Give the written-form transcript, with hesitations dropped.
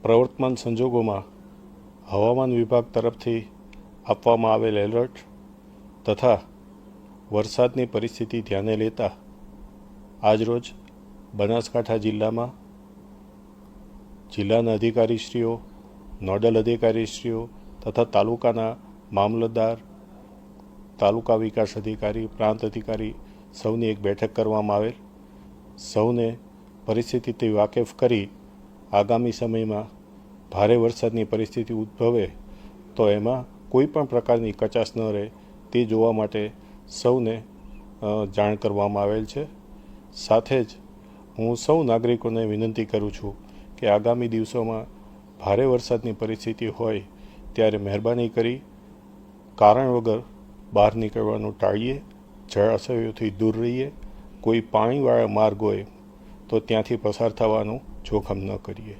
પ્રવર્તમાન સંજોગોમાં હવામાન વિભાગ તરફથી આપવામાં આવેલ એલર્ટ તથા વરસાદની પરિસ્થિતિ ધ્યાને લેતા આજરોજ બનાસકાંઠા જિલ્લામાં જિલ્લાના અધિકારીશ્રીઓ, નોડલ અધિકારીશ્રીઓ તથા તાલુકાના મામલતદાર, તાલુકા વિકાસ અધિકારી, પ્રાંત અધિકારી સૌની એક બેઠક કરવામાં આવેલ. સૌને પરિસ્થિતિથી વાકેફ કરી આગામી સમયમાં ભારે વરસાદની પરિસ્થિતિ ઉદ્ભવે તો એમાં કોઈ પણ પ્રકારની કચાશ ન રહે તે જોવા માટે સૌને જાણ કરવામાં આવેલ છે. સાથે જ હું સૌ નાગરિકોને વિનંતી કરું છું કે આગામી દિવસોમાં ભારે વરસાદની પરિસ્થિતિ હોય ત્યારે મહેરબાની કરી કારણ વગર બહાર નીકળવાનું ટાળીએ, જળાશયોથી દૂર રહીએ, કોઈ પાણીવાળા માર્ગ હોય તો ત્યાંથી પસાર થવાનું જોખમ ન કરીએ.